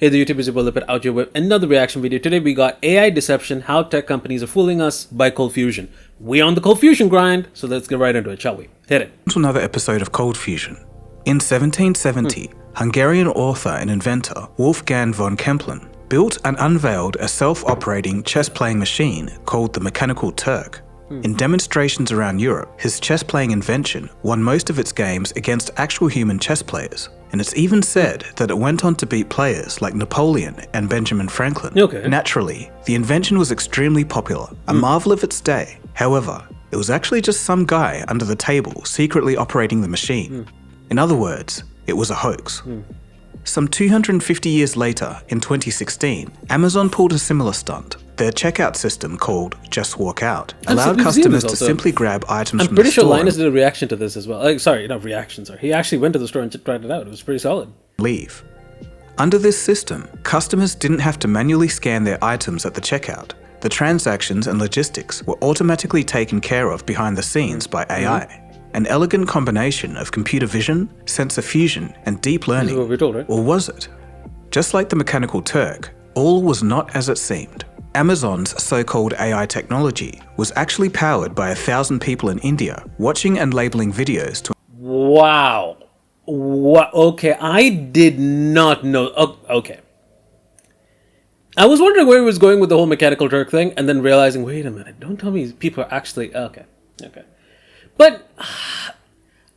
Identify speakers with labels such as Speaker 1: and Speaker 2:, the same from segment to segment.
Speaker 1: Hey, the YouTube is Bit out here with another reaction video. Today we got AI deception, how tech companies are fooling us by ColdFusion. We're on the ColdFusion grind, so let's get right into it, shall we? Hit it.
Speaker 2: To another episode of ColdFusion. In 1770, Hungarian author and inventor Wolfgang von Kempelen built and unveiled a self-operating chess-playing machine called the Mechanical Turk. In demonstrations around Europe, his chess-playing invention won most of its games against actual human chess players. And it's even said that it went on to beat players like Napoleon and Benjamin Franklin.
Speaker 1: Okay.
Speaker 2: Naturally, the invention was extremely popular, a marvel of its day. However, it was actually just some guy under the table secretly operating the machine. In other words, it was a hoax. Some 250 years later, in 2016, Amazon pulled a similar stunt. Their checkout system called Just Walk Out allowed customers to simply grab items from the store.
Speaker 1: I'm pretty sure Linus did a reaction to this as well. Sorry, not reaction, sorry. He actually went to the store and tried it out. It was pretty solid.
Speaker 2: Leave. Under this system, customers didn't have to manually scan their items at the checkout. The transactions and logistics were automatically taken care of behind the scenes by AI. An elegant combination of computer vision, sensor fusion, and deep learning.
Speaker 1: This is what we're told, right?
Speaker 2: Or was it? Just like the Mechanical Turk, all was not as it seemed. Amazon's so-called AI technology was actually powered by 1,000 people in India watching and labeling videos to...
Speaker 1: Wow. What? Okay, I did not know. Okay. I was wondering where he was going with the whole Mechanical Turk thing, and then realizing, wait a minute, don't tell me people are actually... Okay. But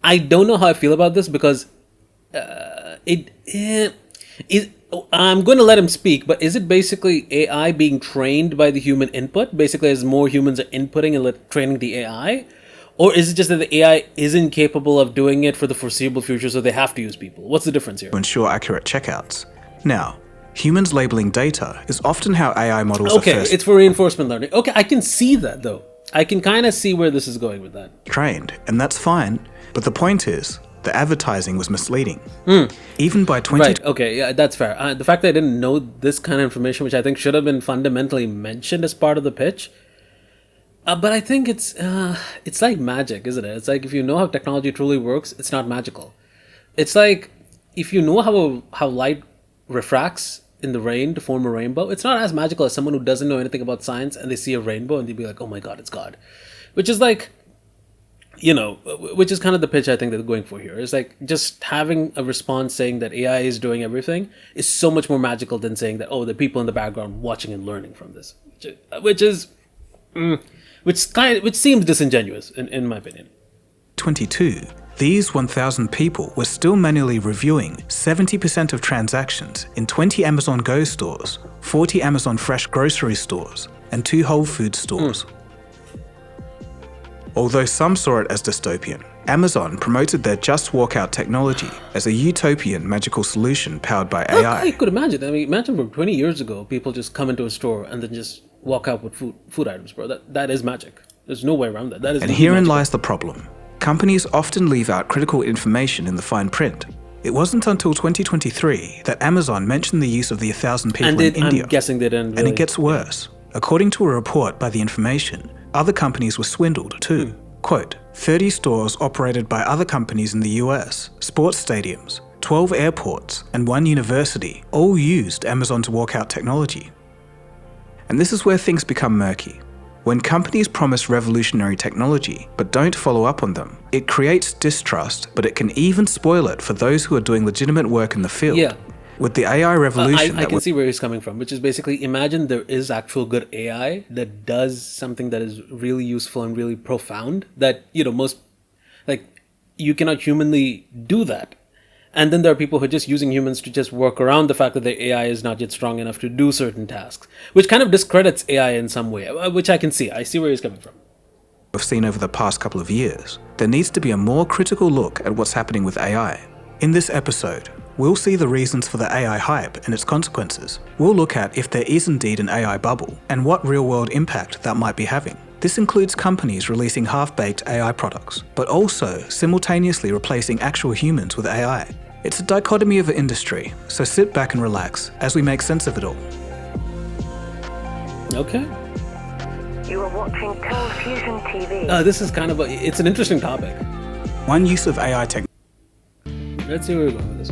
Speaker 1: I don't know how I feel about this because I'm going to let him speak, but is it basically AI being trained by the human input? Basically, as more humans are inputting and training the AI? Or is it just that the AI isn't capable of doing it for the foreseeable future, so they have to use people? What's the difference here?
Speaker 2: To ensure accurate checkouts. Now, humans labeling data is often how AI models are first
Speaker 1: it's for reinforcement learning. Okay, I can see that though. I can kind of see where this is going with that.
Speaker 2: Trained, and that's fine. But the point is, the advertising was misleading. Even by 20...
Speaker 1: Right, okay, yeah, that's fair. The fact that I didn't know this kind of information, which I think should have been fundamentally mentioned as part of the pitch. But I think it's like magic, isn't it? It's like if you know how technology truly works, it's not magical. It's like if you know how light refracts in the rain to form a rainbow, it's not as magical as someone who doesn't know anything about science and they see a rainbow and they'd be like, oh my God, it's God. Which is like, which is kind of the pitch I think they're going for here. It's like just having a response saying that AI is doing everything is so much more magical than saying that, oh, the people in the background watching and learning from this, which seems disingenuous in my opinion.
Speaker 2: 22. These 1,000 people were still manually reviewing 70% of transactions in 20 Amazon Go stores, 40 Amazon Fresh grocery stores, and 2 Whole Foods stores. Although some saw it as dystopian, Amazon promoted their Just Walk Out technology as a utopian magical solution powered by AI.
Speaker 1: I could imagine. I mean, imagine from 20 years ago, people just come into a store and then just walk out with food items, bro. That is magic. There's no way around that. That is.
Speaker 2: And herein lies the problem. Companies often leave out critical information in the fine print. It wasn't until 2023 that Amazon mentioned the use of the 1,000 people in India.
Speaker 1: I'm guessing they didn't.
Speaker 2: And it gets worse. According to a report by The Information, other companies were swindled too. Quote, 30 stores operated by other companies in the US, sports stadiums, 12 airports, and 1 university all used Amazon's walkout technology. And this is where things become murky. When companies promise revolutionary technology but don't follow up on them, it creates distrust, but it can even spoil it for those who are doing legitimate work in the field.
Speaker 1: Yeah.
Speaker 2: With the AI revolution...
Speaker 1: I can see where he's coming from, which is basically imagine there is actual good AI that does something that is really useful and really profound that, most, like, you cannot humanly do that. And then there are people who are just using humans to just work around the fact that the AI is not yet strong enough to do certain tasks, which kind of discredits AI in some way, which I can see. I see where he's coming from.
Speaker 2: We've seen over the past couple of years, there needs to be a more critical look at what's happening with AI. In this episode, we'll see the reasons for the AI hype and its consequences. We'll look at if there is indeed an AI bubble and what real-world impact that might be having. This includes companies releasing half-baked AI products, but also simultaneously replacing actual humans with AI. It's a dichotomy of an industry, so sit back and relax as we make sense of it all.
Speaker 1: Okay.
Speaker 3: You are watching ColdFusion TV.
Speaker 1: This is kind of it's an interesting topic.
Speaker 2: One use of AI technology.
Speaker 1: Let's see where we're going with this.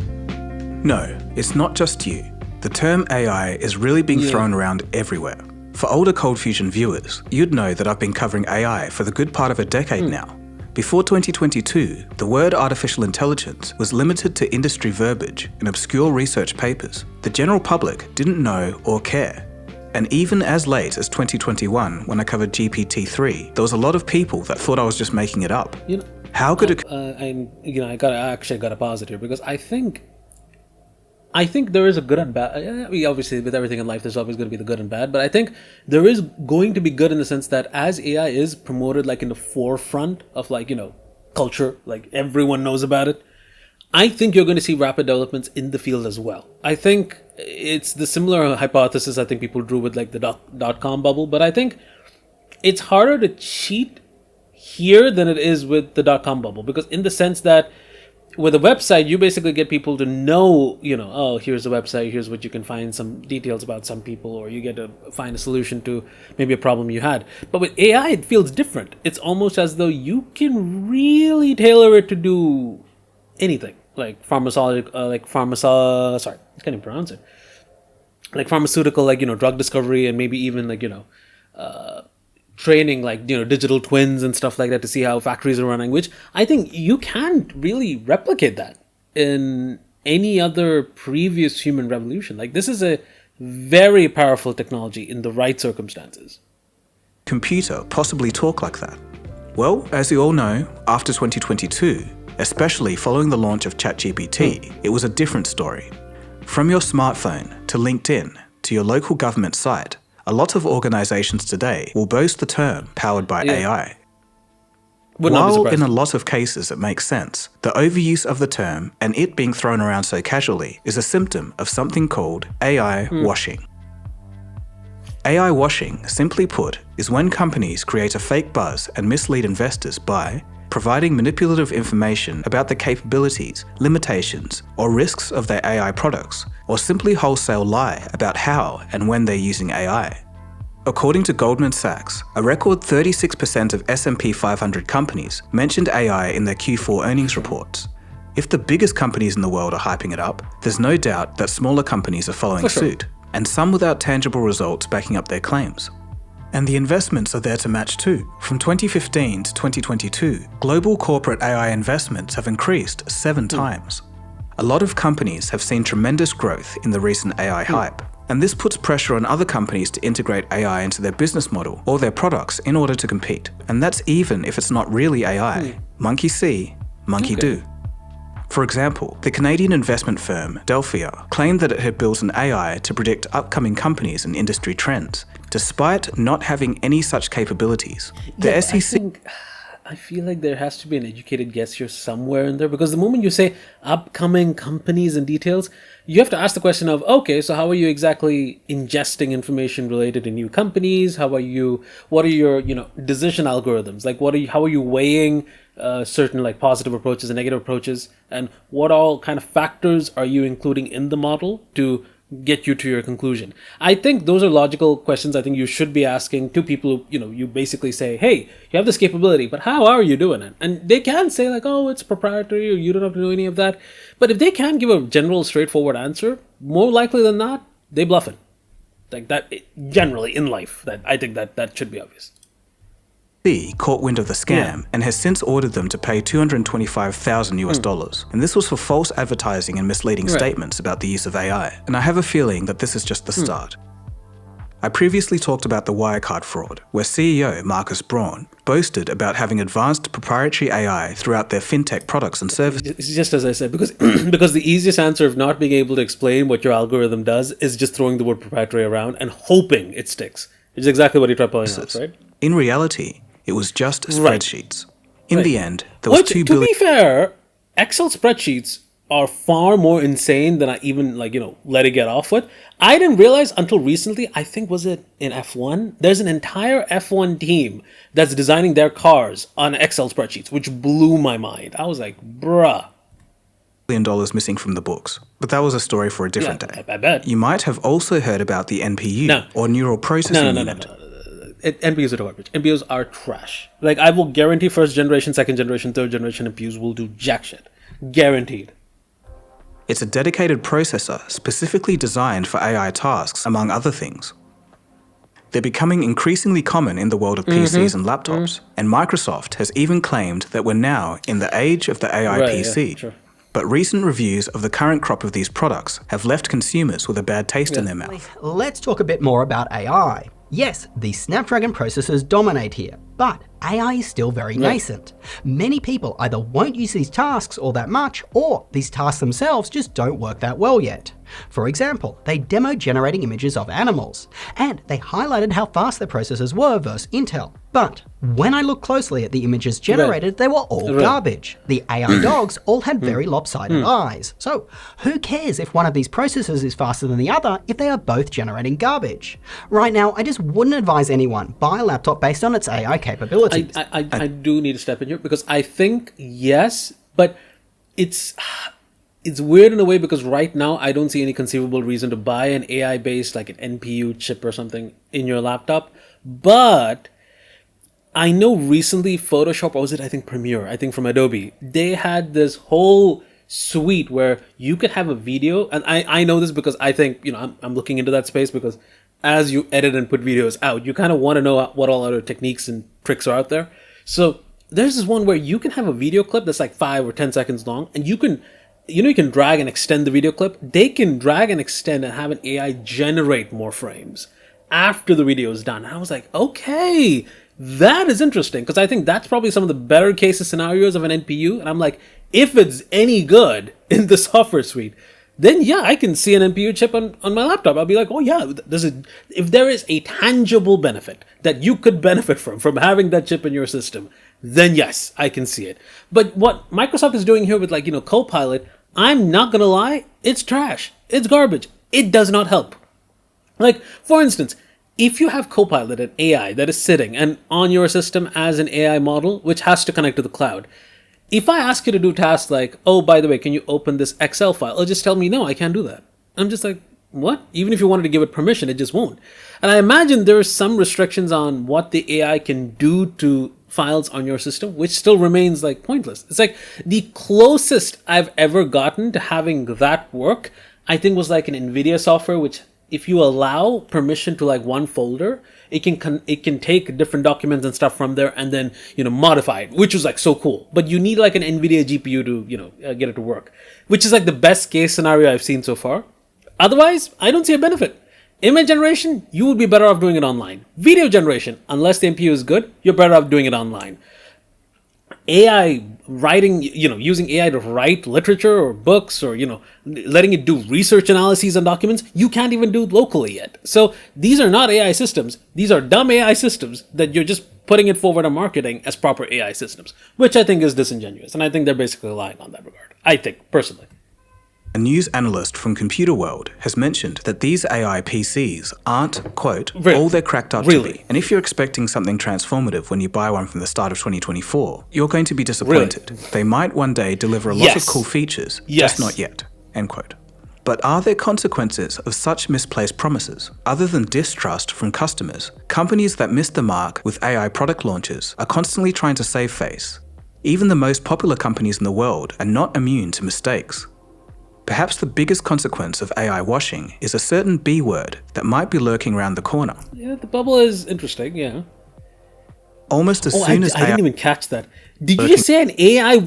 Speaker 2: No, it's not just you. The term AI is really being thrown around everywhere. For older ColdFusion viewers, you'd know that I've been covering AI for the good part of a decade now. Before 2022, the word artificial intelligence was limited to industry verbiage and obscure research papers. The general public didn't know or care. And even as late as 2021, when I covered GPT-3, there was a lot of people that thought I was just making it up. How could it?
Speaker 1: I gotta pause it here because I think there is a good and bad. Obviously, with everything in life, there's always going to be the good and bad. But I think there is going to be good in the sense that as AI is promoted, like in the forefront of culture, like everyone knows about it. I think you're going to see rapid developments in the field as well. I think it's the similar hypothesis I think people drew with like the dot-com bubble, but I think it's harder to cheat here than it is with the dot-com bubble, because in the sense that with a website, you basically get people to know, oh, here's a website, here's what you can find some details about some people, or you get to find a solution to maybe a problem you had. But with AI, it feels different. It's almost as though you can really tailor it to do anything. Like sorry, I can't even pronounce it. Like pharmaceutical, drug discovery, and maybe even training, digital twins and stuff like that to see how factories are running, which I think you can't really replicate that in any other previous human revolution. Like, this is a very powerful technology in the right circumstances.
Speaker 2: Computer possibly talk like that? Well, as you all know, after 2022, especially following the launch of ChatGPT, it was a different story. From your smartphone to LinkedIn to your local government site, a lot of organizations today will boast the term powered by AI. While in a lot of cases it makes sense, the overuse of the term and it being thrown around so casually is a symptom of something called AI washing. AI washing, simply put, is when companies create a fake buzz and mislead investors by providing manipulative information about the capabilities, limitations, or risks of their AI products, or simply wholesale lie about how and when they're using AI. According to Goldman Sachs, a record 36% of S&P 500 companies mentioned AI in their Q4 earnings reports. If the biggest companies in the world are hyping it up, there's no doubt that smaller companies are following suit, and some without tangible results backing up their claims. And the investments are there to match too. From 2015 to 2022, global corporate AI investments have increased 7 times. A lot of companies have seen tremendous growth in the recent AI hype, and this puts pressure on other companies to integrate AI into their business model or their products in order to compete. And that's even if it's not really AI. Monkey see, monkey do. For example, the Canadian investment firm Delphia claimed that it had built an AI to predict upcoming companies and industry trends, despite not having any such capabilities. The SEC...
Speaker 1: I feel like there has to be an educated guess here somewhere in there, because the moment you say upcoming companies and details, you have to ask the question of, okay, so how are you exactly ingesting information related to new companies? What are your, decision algorithms? Like, how are you weighing certain like positive approaches and negative approaches? And what all kind of factors are you including in the model to get you to your conclusion? I think those are logical questions I think you should be asking to people who, you basically say, hey, you have this capability, but how are you doing it? And they can say like, oh, it's proprietary, or you don't have to know any of that. But if they can't give a general, straightforward answer, more likely than not, they bluff it. Like that, generally in life, that I think that should be obvious.
Speaker 2: Caught wind of the scam and has since ordered them to pay $225,000 and this was for false advertising and misleading statements about the use of AI. And I have a feeling that this is just the start. I previously talked about the Wirecard fraud, where CEO Marcus Braun boasted about having advanced proprietary AI throughout their fintech products and services.
Speaker 1: It's just as I said, because the easiest answer of not being able to explain what your algorithm does is just throwing the word proprietary around and hoping it sticks. Which is exactly what he tried pulling off, right?
Speaker 2: In reality, it was just spreadsheets. In the end, there was $2 billion.
Speaker 1: To be fair, Excel spreadsheets are far more insane than I even let it get off with. I didn't realize until recently, I think was it in F1? There's an entire F1 team that's designing their cars on Excel spreadsheets, which blew my mind. I was like, bruh.
Speaker 2: $1 billion missing from the books. But that was a story for a different day.
Speaker 1: I bet.
Speaker 2: You might have also heard about the NPU, or neural processing unit.
Speaker 1: No. NPUs are garbage. NPUs are trash. Like, I will guarantee first generation, second generation, third generation NPUs will do jack shit. Guaranteed.
Speaker 2: It's a dedicated processor specifically designed for AI tasks, among other things. They're becoming increasingly common in the world of PCs and laptops, and Microsoft has even claimed that we're now in the age of the AI PC.
Speaker 1: Yeah, sure.
Speaker 2: But recent reviews of the current crop of these products have left consumers with a bad taste in their mouth.
Speaker 4: Let's talk a bit more about AI. Yes, the Snapdragon processors dominate here, but AI is still very nascent. Many people either won't use these tasks all that much, or these tasks themselves just don't work that well yet. For example, they demoed generating images of animals, and they highlighted how fast their processors were versus Intel. But when I looked closely at the images generated, they were all garbage. The AI dogs all had very lopsided eyes. So who cares if one of these processors is faster than the other if they are both generating garbage? Right now, I just wouldn't advise anyone buy a laptop based on its AI capabilities.
Speaker 1: I do need to step in here because I think yes, but it's weird in a way because right now I don't see any conceivable reason to buy an AI based like an NPU chip or something in your laptop. But I know recently Photoshop, or was it I think Premiere, I think from Adobe, they had this whole suite where you could have a video, and I know this because I think, I'm looking into that space because as you edit and put videos out, you kind of want to know what all other techniques and tricks are out there. So there's this one where you can have a video clip that's like 5 or 10 seconds long, and you can drag and extend the video clip. They can drag and extend and have an AI generate more frames after the video is done. And I was like, okay, that is interesting, because I think that's probably some of the better cases scenarios of an NPU. And I'm like, if it's any good in the software suite, then yeah, I can see an NPU chip on my laptop. I'll be like, oh yeah, if there is a tangible benefit that you could benefit from having that chip in your system, then yes, I can see it. But what Microsoft is doing here with Copilot, I'm not gonna lie, it's trash. It's garbage. It does not help. Like, for instance, if you have Copilot, an AI that is sitting and on your system as an AI model, which has to connect to the cloud, if I ask you to do tasks like, oh, by the way, can you open this Excel file? It'll just tell me, no, I can't do that. I'm just like, what? Even if you wanted to give it permission, it just won't. And I imagine there are some restrictions on what the AI can do to files on your system, which still remains like pointless. It's like the closest I've ever gotten to having that work, I think was like an NVIDIA software, which if you allow permission to like one folder, it can take different documents and stuff from there and then, modify it, which was like so cool. But you need like an NVIDIA GPU to, get it to work, which is like the best case scenario I've seen so far. Otherwise, I don't see a benefit. Image generation, you would be better off doing it online. Video generation, unless the NPU is good, you're better off doing it online. AI writing, using AI to write literature or books or, letting it do research analyses on documents, you can't even do locally yet. So these are not AI systems. These are dumb AI systems that you're just putting it forward on marketing as proper AI systems, which I think is disingenuous. And I think they're basically lying on that regard. I think, personally.
Speaker 2: A news analyst from Computer World has mentioned that these AI PCs aren't, quote, all they're cracked up to be. And if you're expecting something transformative when you buy one from the start of 2024, you're going to be disappointed. They might one day deliver a lot of cool features, just not yet, end quote. But are there consequences of such misplaced promises? Other than distrust from customers, companies that miss the mark with AI product launches are constantly trying to save face. Even the most popular companies in the world are not immune to mistakes. Perhaps the biggest consequence of AI washing is a certain B word that might be lurking around the corner.
Speaker 1: Yeah, the bubble is interesting, yeah.
Speaker 2: Almost as soon as
Speaker 1: I didn't even catch that. Did you just say an AI?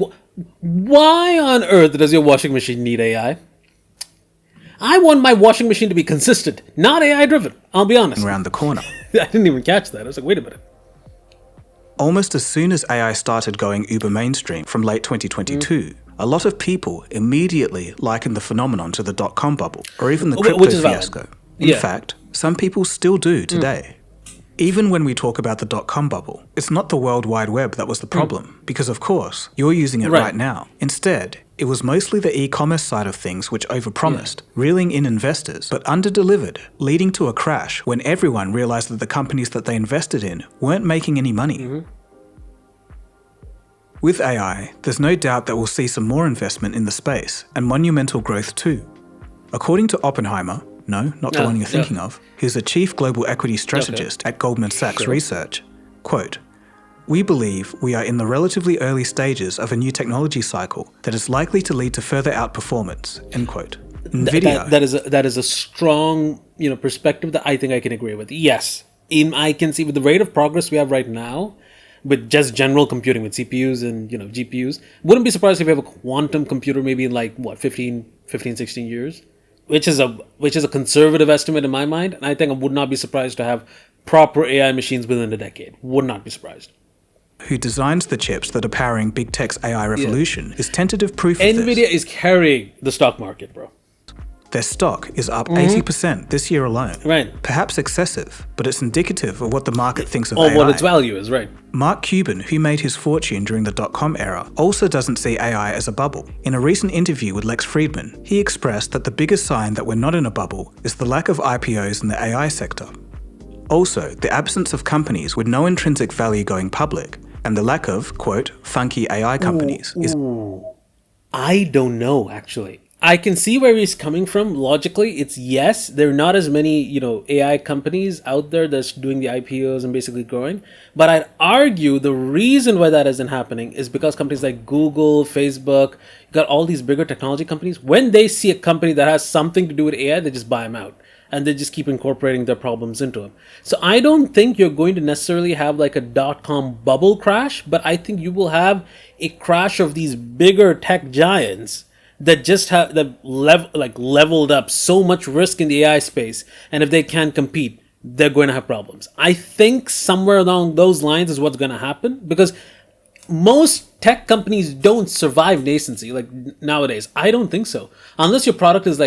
Speaker 1: Why on earth does your washing machine need AI? I want my washing machine to be consistent, not AI driven, I'll be honest.
Speaker 2: Around the corner.
Speaker 1: I didn't even catch that. I was like, wait a minute.
Speaker 2: Almost as soon as AI started going uber mainstream from late 2022, a lot of people immediately likened the phenomenon to the dot-com bubble, or even the crypto fiasco. In fact, some people still do today. Even when we talk about the dot-com bubble, it's not the World Wide Web that was the problem, because of course, you're using it right now. Instead, it was mostly the e-commerce side of things which overpromised, reeling in investors, but underdelivered, leading to a crash when everyone realized that the companies that they invested in weren't making any money. With AI, there's no doubt that we'll see some more investment in the space, and monumental growth too. According to Oppenheimer, no, not the one you're thinking of, who's a chief global equity strategist at Goldman Sachs Research, quote, We believe we are in the relatively early stages of a new technology cycle that is likely to lead to further outperformance, end quote. NVIDIA.
Speaker 1: That is a strong, perspective that I think I can agree with. Yes, I can see with the rate of progress we have right now, with just general computing with CPUs and GPUs, wouldn't be surprised if we have a quantum computer maybe in 15, 16 years, which is a conservative estimate in my mind, and I think I would not be surprised to have proper AI machines within a decade. Would not be surprised.
Speaker 2: Who designs the chips that are powering big tech's AI revolution is tentative proof of
Speaker 1: NVIDIA
Speaker 2: this.
Speaker 1: is carrying the stock market, bro.
Speaker 2: Their stock is up 80% this year alone.
Speaker 1: Right.
Speaker 2: Perhaps excessive, but it's indicative of what the market thinks of AI.
Speaker 1: Or what its value is, right.
Speaker 2: Mark Cuban, who made his fortune during the dot-com era, also doesn't see AI as a bubble. In a recent interview with Lex Friedman, he expressed that the biggest sign that we're not in a bubble is the lack of IPOs in the AI sector. Also, the absence of companies with no intrinsic value going public, and the lack of, quote, funky AI companies is...
Speaker 1: I don't know, actually. I can see where he's coming from. Logically, it's yes, there are not as many, AI companies out there that's doing the IPOs and basically growing. But I'd argue the reason why that isn't happening is because companies like Google, Facebook, got all these bigger technology companies, when they see a company that has something to do with AI, they just buy them out. And they just keep incorporating their problems into them. So I don't think you're going to necessarily have like a dot-com bubble crash, but I think you will have a crash of these bigger tech giants that just have leveled up so much risk in the AI space, and if they can't compete, they're going to have problems. I think somewhere along those lines is what's going to happen, because most tech companies don't survive nascency like nowadays. I don't think so, unless your product is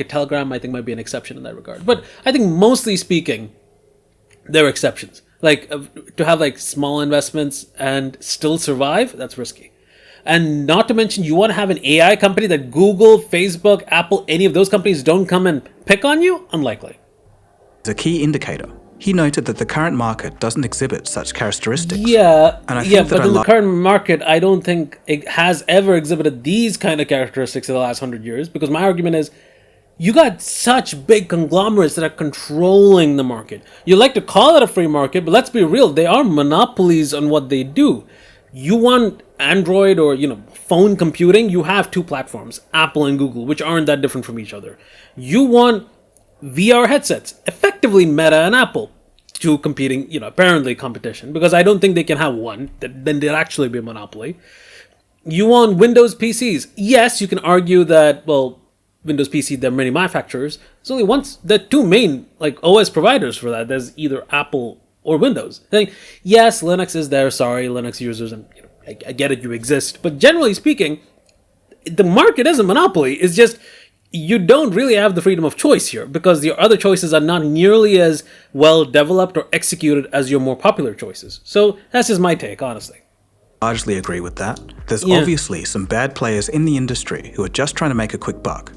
Speaker 1: Telegram I think might be an exception in that regard, but I think mostly speaking there are exceptions. To have small investments and still survive, that's risky. And not to mention, you want to have an AI company that Google, Facebook, Apple, any of those companies don't come and pick on you? Unlikely.
Speaker 2: It's a key indicator. He noted that the current market doesn't exhibit such characteristics.
Speaker 1: Yeah,
Speaker 2: and I think
Speaker 1: but in the current market, I don't think it has ever exhibited these kind of characteristics in the last 100 years, because my argument is, you got such big conglomerates that are controlling the market. You like to call it a free market, but let's be real, they are monopolies on what they do. You want Android or phone computing, you have two platforms, Apple and Google, which aren't that different from each other. You want VR headsets, effectively Meta and Apple, two competing, apparently competition, because I don't think they can have one, then they'd actually be a monopoly. You want Windows PCs. Yes, you can argue that, Windows PC, there are many manufacturers. There's only there are two main OS providers for that. There's either Apple or Windows. Yes, Linux is there. Sorry, Linux users, and I get it, you exist. But generally speaking, the market is a monopoly. It's just you don't really have the freedom of choice here, because your other choices are not nearly as well developed or executed as your more popular choices. So that's just my take, honestly.
Speaker 2: Largely agree with that. There's obviously some bad players in the industry who are just trying to make a quick buck.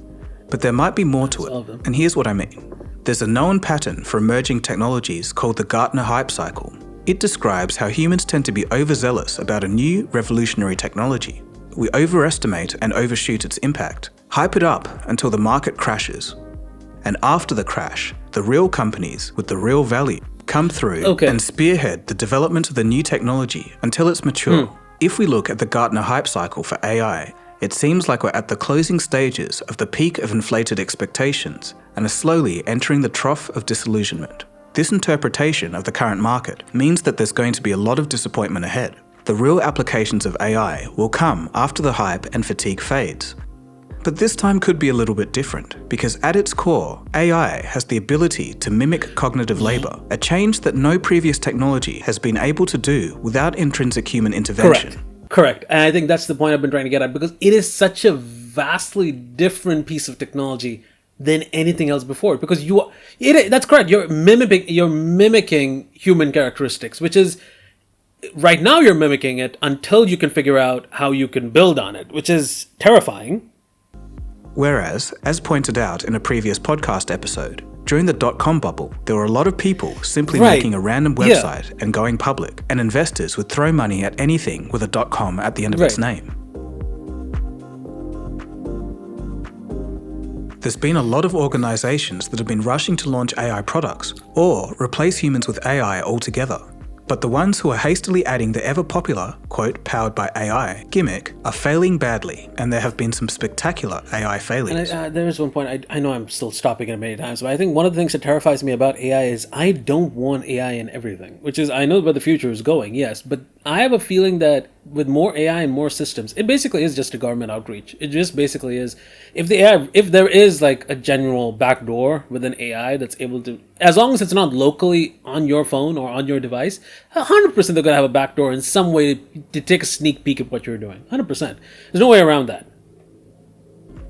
Speaker 2: But there might be more to it, and here's what I mean. There's a known pattern for emerging technologies called the Gartner hype cycle. It describes how humans tend to be overzealous about a new revolutionary technology. We overestimate and overshoot its impact, hype it up until the market crashes. And after the crash, the real companies with the real value come through and spearhead the development of the new technology until it's mature. If we look at the Gartner hype cycle for AI, it seems like we're at the closing stages of the peak of inflated expectations and are slowly entering the trough of disillusionment. This interpretation of the current market means that there's going to be a lot of disappointment ahead. The real applications of AI will come after the hype and fatigue fades. But this time could be a little bit different, because at its core, AI has the ability to mimic cognitive labor, a change that no previous technology has been able to do without intrinsic human intervention.
Speaker 1: Correct. And I think that's the point I've been trying to get at, because it is such a vastly different piece of technology than anything else before. Because that's correct. You're mimicking human characteristics, which is right now you're mimicking it until you can figure out how you can build on it, which is terrifying.
Speaker 2: Whereas, as pointed out in a previous podcast episode, during the dot-com bubble, there were a lot of people simply making a random website and going public, and investors would throw money at anything with a .com at the end of its name. There's been a lot of organizations that have been rushing to launch AI products or replace humans with AI altogether. But the ones who are hastily adding the ever-popular, quote, powered by AI gimmick are failing badly, and there have been some spectacular AI failures.
Speaker 1: And there is one point, I know I'm still stopping it many times, but I think one of the things that terrifies me about AI is I don't want AI in everything, which is, I know where the future is going, yes, but I have a feeling that with more AI and more systems, it basically is just a government outreach. It just basically is, if there is like a general backdoor with an AI that's able to, as long as it's not locally on your phone or on your device, 100% they're going to have a backdoor in some way to take a sneak peek at what you're doing. 100%. There's no way around that.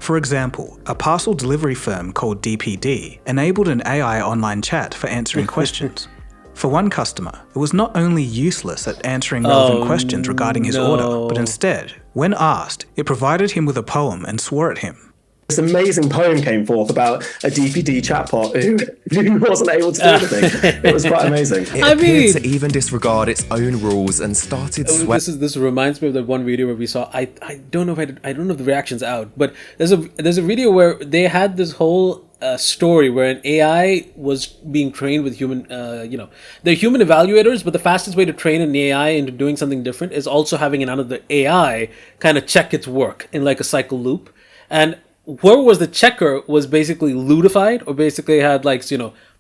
Speaker 2: For example, a parcel delivery firm called DPD enabled an AI online chat for answering questions. For one customer, it was not only useless at answering relevant questions regarding his order, but instead, when asked, it provided him with a poem and swore at him.
Speaker 5: This amazing poem came forth about a DPD chatbot who wasn't able to do anything. It was quite amazing.
Speaker 6: It appeared to even disregard its own rules and started sweating.
Speaker 1: This reminds me of that one video where we saw. I don't know if the reaction's out, but there's a video where they had this whole story where an AI was being trained with human. They're human evaluators, but the fastest way to train an AI into doing something different is also having another AI kind of check its work in like a cycle loop. And where was the checker was basically lewdified, or basically had like,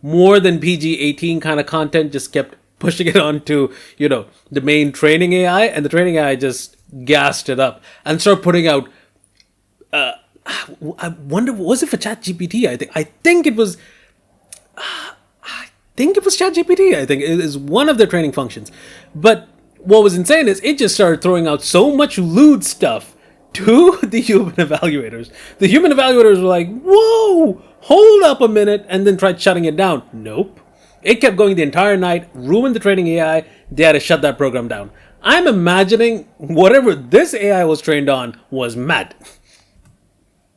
Speaker 1: more than PG-18 kind of content, just kept pushing it onto, the main training AI, and the training AI just gassed it up and started putting out, I wonder, was it for ChatGPT? I think it was ChatGPT. I think it is one of their training functions. But what was insane is it just started throwing out so much lewd stuff to the human evaluators. The human evaluators were like, whoa, hold up a minute, and then tried shutting it down. Nope. It kept going the entire night, ruined the training AI. They had to shut that program down. I'm imagining whatever this AI was trained on was mad.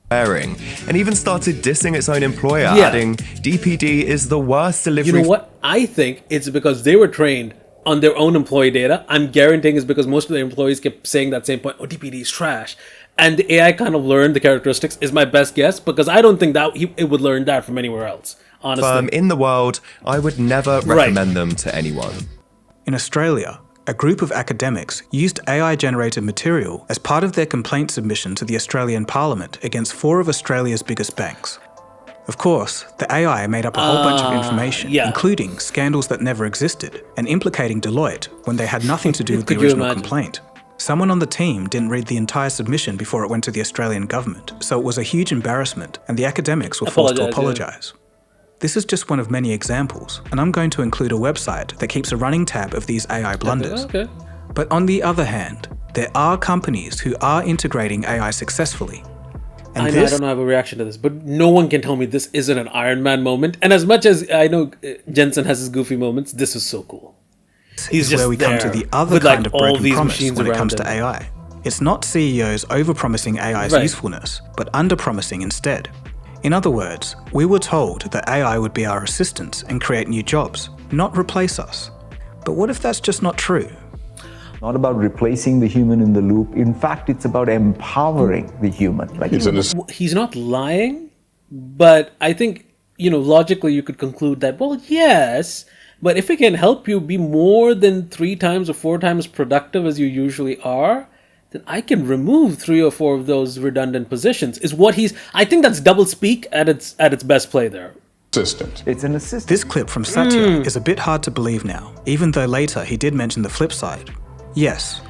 Speaker 6: And even started dissing its own employer, adding, DPD is the worst delivery.
Speaker 1: You know what? I think it's because they were trained on their own employee data. I'm guaranteeing it's because most of their employees kept saying that same point, DPD is trash. And the AI kind of learned the characteristics, is my best guess, because I don't think that it would learn that from anywhere else, honestly.
Speaker 6: In the world, I would never recommend them to anyone.
Speaker 2: In Australia, a group of academics used AI-generated material as part of their complaint submission to the Australian Parliament against 4 of Australia's biggest banks. Of course, the AI made up a whole bunch of information, including scandals that never existed, and implicating Deloitte when they had nothing to do with the original complaint. Someone on the team didn't read the entire submission before it went to the Australian government, so it was a huge embarrassment, and the academics were forced to apologise. This is just one of many examples, and I'm going to include a website that keeps a running tab of these AI blunders.
Speaker 1: Okay.
Speaker 2: But on the other hand, there are companies who are integrating AI successfully. And
Speaker 1: I don't have a reaction to this, but no one can tell me this isn't an Iron Man moment. And as much as I know Jensen has his goofy moments, this is so cool.
Speaker 2: He's just where we come to the other kind of broken promise when it comes to AI. It's not CEOs overpromising AI's usefulness, but underpromising instead. In other words, we were told that AI would be our assistants and create new jobs, not replace us. But what if that's just not true?
Speaker 7: Not about replacing the human in the loop. In fact, it's about empowering the human.
Speaker 1: He's not lying, but I think, logically you could conclude that, well, yes, but if it can help you be more than 3 times or 4 times productive as you usually are, then I can remove 3 or 4 of those redundant positions, is what I think that's double speak at its best play there.
Speaker 7: Assistant. It's an assistant.
Speaker 2: This clip from Satya is a bit hard to believe now, even though later he did mention the flip side. Yes,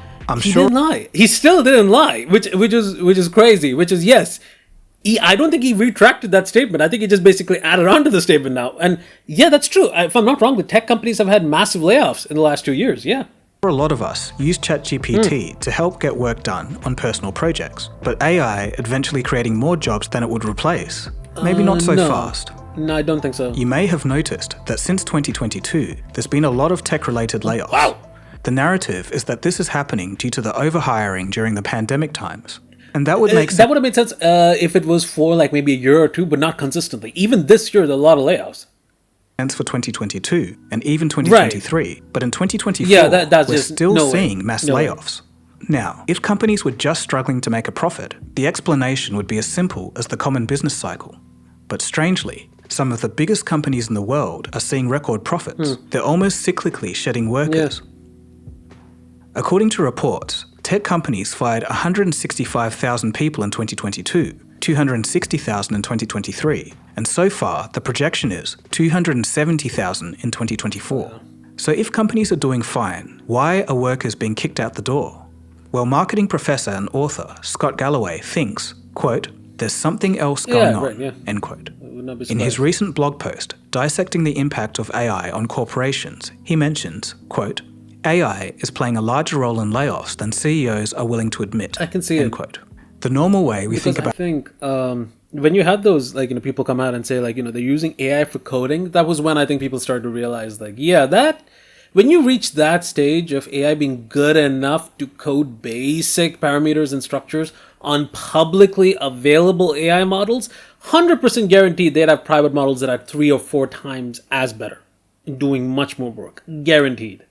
Speaker 1: he didn't lie. He still didn't lie, which is crazy. Which is, yes, I don't think he retracted that statement. I think he just basically added on to the statement now. And yeah, that's true. If I'm not wrong, the tech companies have had massive layoffs in the last 2 years. Yeah.
Speaker 2: A lot of us use ChatGPT to help get work done on personal projects, but AI eventually creating more jobs than it would replace. Maybe not so fast.
Speaker 1: No, I don't think so.
Speaker 2: You may have noticed that since 2022, there's been a lot of tech-related layoffs.
Speaker 1: Wow.
Speaker 2: The narrative is that this is happening due to the overhiring during the pandemic times. And that would make sense.
Speaker 1: That would have made sense if it was for like maybe a year or 2, but not consistently. Even this year, there are a lot of layoffs.
Speaker 2: For 2022 and even 2023, but in 2024, we're still seeing mass layoffs. Now, if companies were just struggling to make a profit, the explanation would be as simple as the common business cycle. But strangely, Some of the biggest companies in the world are seeing record profits. They're almost cyclically shedding workers. According to reports, tech companies fired 165,000 people in 2022, 260,000 in 2023, and so far the projection is 270,000 in 2024. So if companies are doing fine, why are workers being kicked out the door? Well, marketing professor and author Scott Galloway thinks, quote, "There's something else going on," end quote. In his recent blog post, dissecting the impact of AI on corporations, he mentions, quote, "AI is playing a larger role in layoffs than CEOs are willing to admit,"
Speaker 1: I can see
Speaker 2: end
Speaker 1: it.
Speaker 2: quote. The normal way we think about...
Speaker 1: I think when you had those, like, people come out and say, like, they're using AI for coding, that was when I think people started to realize, like, when you reach that stage of AI being good enough to code basic parameters and structures on publicly available AI models, 100% guaranteed they'd have private models that are 3 or 4 times as better, doing much more work. Guaranteed.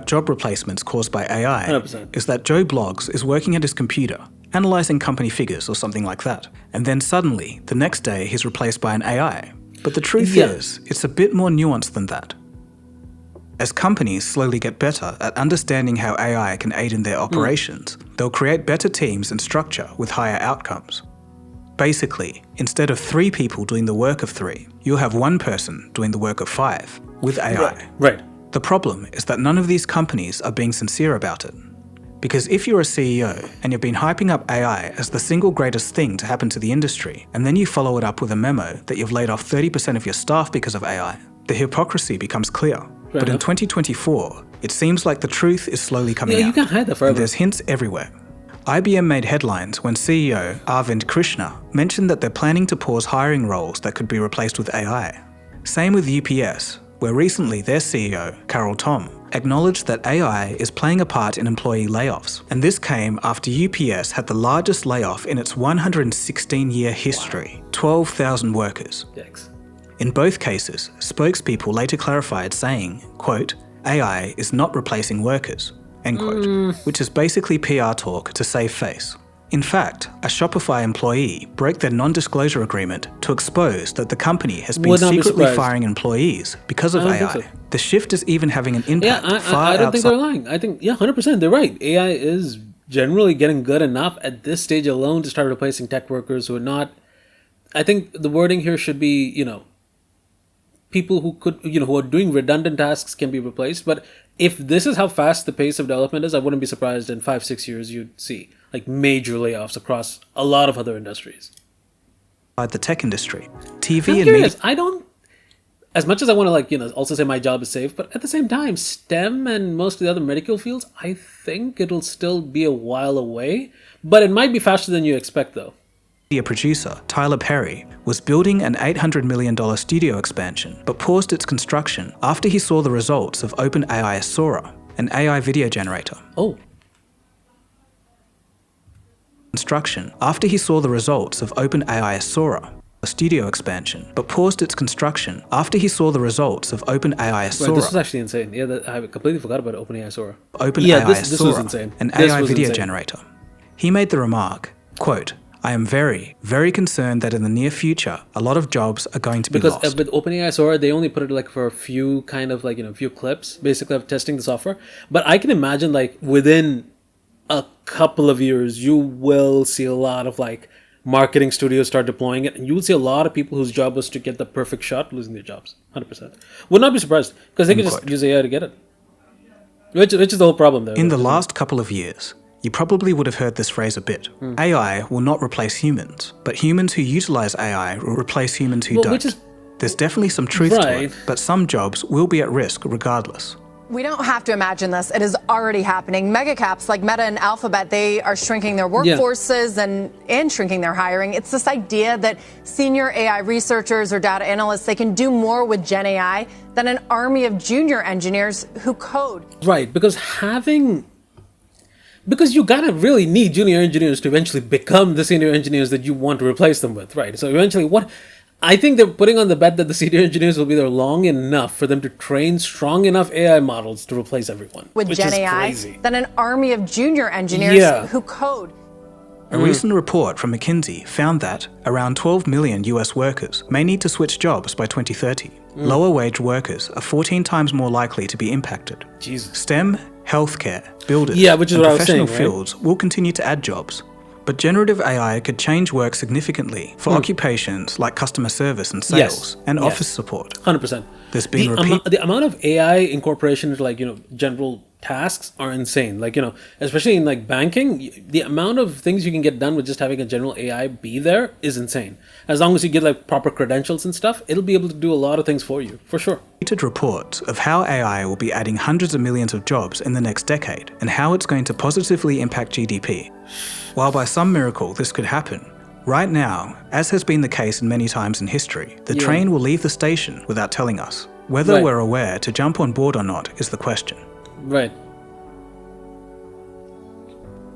Speaker 2: Job replacements caused by AI
Speaker 1: 100%.
Speaker 2: is that Joe Bloggs is working at his computer, analyzing company figures or something like that, and then suddenly, the next day, he's replaced by an AI. But the truth is, it's a bit more nuanced than that. As companies slowly get better at understanding how AI can aid in their operations, they'll create better teams and structure with higher outcomes. Basically, instead of 3 people doing the work of 3, you'll have 1 person doing the work of 5 with AI.
Speaker 1: Right.
Speaker 2: The problem is that none of these companies are being sincere about it. Because if you're a CEO and you've been hyping up AI as the single greatest thing to happen to the industry, and then you follow it up with a memo that you've laid off 30% of your staff because of AI, the hypocrisy becomes clear. But in 2024, it seems like the truth is slowly coming out.
Speaker 1: You can't hide that forever.
Speaker 2: And there's hints everywhere. IBM made headlines when CEO Arvind Krishna mentioned that they're planning to pause hiring roles that could be replaced with AI. Same with UPS, where recently their CEO, Carol Tom, acknowledged that AI is playing a part in employee layoffs. And this came after UPS had the largest layoff in its 116-year history, 12,000 workers.
Speaker 1: Yikes.
Speaker 2: In both cases, spokespeople later clarified saying, quote, "AI is not replacing workers," end quote, which is basically PR talk to save face. In fact, a Shopify employee broke their non-disclosure agreement to expose that the company has been secretly firing employees because of AI. So. The shift is even having an impact
Speaker 1: I don't think they're lying. I think, 100%, they're right. AI is generally getting good enough at this stage alone to start replacing tech workers who are not... I think the wording here should be, people who could, who are doing redundant tasks can be replaced. But if this is how fast the pace of development is, I wouldn't be surprised in 5-6 years you'd see like major layoffs across a lot of other industries.
Speaker 2: The tech industry, TV
Speaker 1: I'm
Speaker 2: and
Speaker 1: curious.
Speaker 2: media.
Speaker 1: I don't, as much as I want to also say my job is safe, but at the same time, STEM and most of the other medical fields, I think it'll still be a while away, but it might be faster than you expect though.
Speaker 2: Media producer Tyler Perry was building an $800 million studio expansion, but paused its construction after he saw the results of OpenAI's Sora, an AI video generator. After he saw the results of OpenAI's Sora, a studio expansion, but paused its construction after he saw the results of OpenAI's Sora.
Speaker 1: This was actually insane. Yeah, I completely forgot about OpenAI Sora.
Speaker 2: OpenAI's
Speaker 1: Sora,
Speaker 2: was insane. An AI video generator. He made the remark, quote, "I am very, very concerned that in the near future, a lot of jobs are going to be lost."
Speaker 1: Because with OpenAI Sora, they only put it like for a few few clips, basically of testing the software. But I can imagine like within a couple of years, you will see a lot of like marketing studios start deploying it, and you will see a lot of people whose job was to get the perfect shot losing their jobs. 100%. Would not be surprised because they could just use AI to get it, which is the whole problem there.
Speaker 2: In the last couple of years, you probably would have heard this phrase a bit. AI will not replace humans, but humans who utilize AI will replace humans who don't. There's definitely some truth to it, but some jobs will be at risk regardless.
Speaker 8: We don't have to imagine this. It is already happening. Mega caps like Meta and Alphabet, they are shrinking their workforces and shrinking their hiring. It's this idea that senior AI researchers or data analysts, they can do more with Gen AI than an army of junior engineers who code.
Speaker 1: Right, because you gotta really need junior engineers to eventually become the senior engineers that you want to replace them with, right? So eventually I think they're putting on the bet that the senior engineers will be there long enough for them to train strong enough AI models to replace everyone.
Speaker 8: With Gen AI than an army of junior engineers who code.
Speaker 2: A recent report from McKinsey found that around 12 million US workers may need to switch jobs by 2030. Lower wage workers are 14 times more likely to be impacted.
Speaker 1: Jesus.
Speaker 2: STEM, healthcare, builders,
Speaker 1: which is
Speaker 2: and
Speaker 1: what I was
Speaker 2: professional
Speaker 1: saying, right?
Speaker 2: fields will continue to add jobs. But generative AI could change work significantly for occupations like customer service and sales and office support.
Speaker 1: 100%.
Speaker 2: There's been
Speaker 1: the amount of AI incorporation into, like, general tasks are insane. Like, especially in like banking, the amount of things you can get done with just having a general AI be there is insane. As long as you get like proper credentials and stuff, it'll be able to do a lot of things for you, for sure.
Speaker 2: Reports of how AI will be adding hundreds of millions of jobs in the next decade and how it's going to positively impact GDP. While by some miracle this could happen, right now, as has been the case in many times in history, the train will leave the station without telling us. Whether we're aware to jump on board or not is the question.
Speaker 1: Right.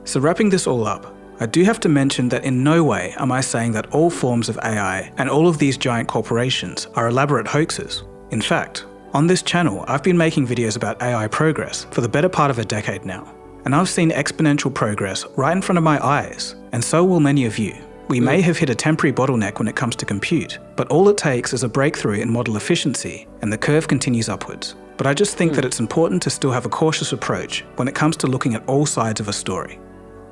Speaker 2: So wrapping this all up, I do have to mention that in no way am I saying that all forms of AI and all of these giant corporations are elaborate hoaxes. In fact, on this channel, I've been making videos about AI progress for the better part of a decade now. And I've seen exponential progress right in front of my eyes, and so will many of you. We may have hit a temporary bottleneck when it comes to compute, but all it takes is a breakthrough in model efficiency, and the curve continues upwards. But I just think that it's important to still have a cautious approach when it comes to looking at all sides of a story.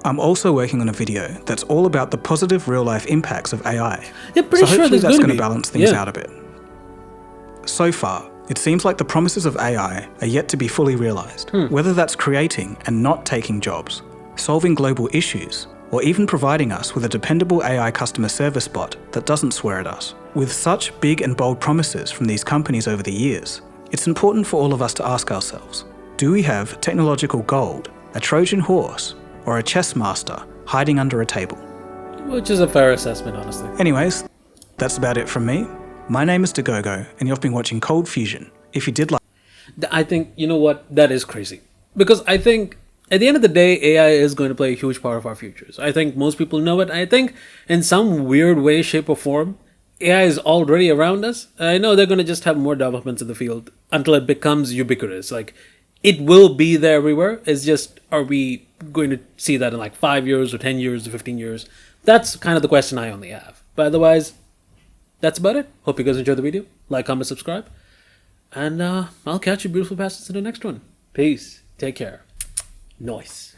Speaker 2: I'm also working on a video that's all about the positive real-life impacts of AI.
Speaker 1: Yeah, pretty
Speaker 2: so
Speaker 1: sure
Speaker 2: hopefully that's
Speaker 1: going
Speaker 2: to balance things out a bit. So far, it seems like the promises of AI are yet to be fully realized, whether that's creating and not taking jobs, solving global issues, or even providing us with a dependable AI customer service bot that doesn't swear at us. With such big and bold promises from these companies over the years, it's important for all of us to ask ourselves, do we have technological gold, a Trojan horse, or a chess master hiding under a table?
Speaker 1: Which is a fair assessment, honestly.
Speaker 2: Anyways, that's about it from me. My name is Dagogo, and you've been watching ColdFusion. If you did like...
Speaker 1: I think, you know what, that is crazy. Because I think, at the end of the day, AI is going to play a huge part of our futures. I think most people know it. I think, in some weird way, shape, or form, AI is already around us. I know they're going to just have more developments in the field until it becomes ubiquitous. Like, it will be there everywhere. It's just, are we going to see that in like 5 years or 10 years or 15 years? That's kind of the question I only have. But otherwise, that's about it. Hope you guys enjoyed the video. Like, comment, subscribe. And I'll catch you beautiful bastards in the next one. Peace. Take care. Nice.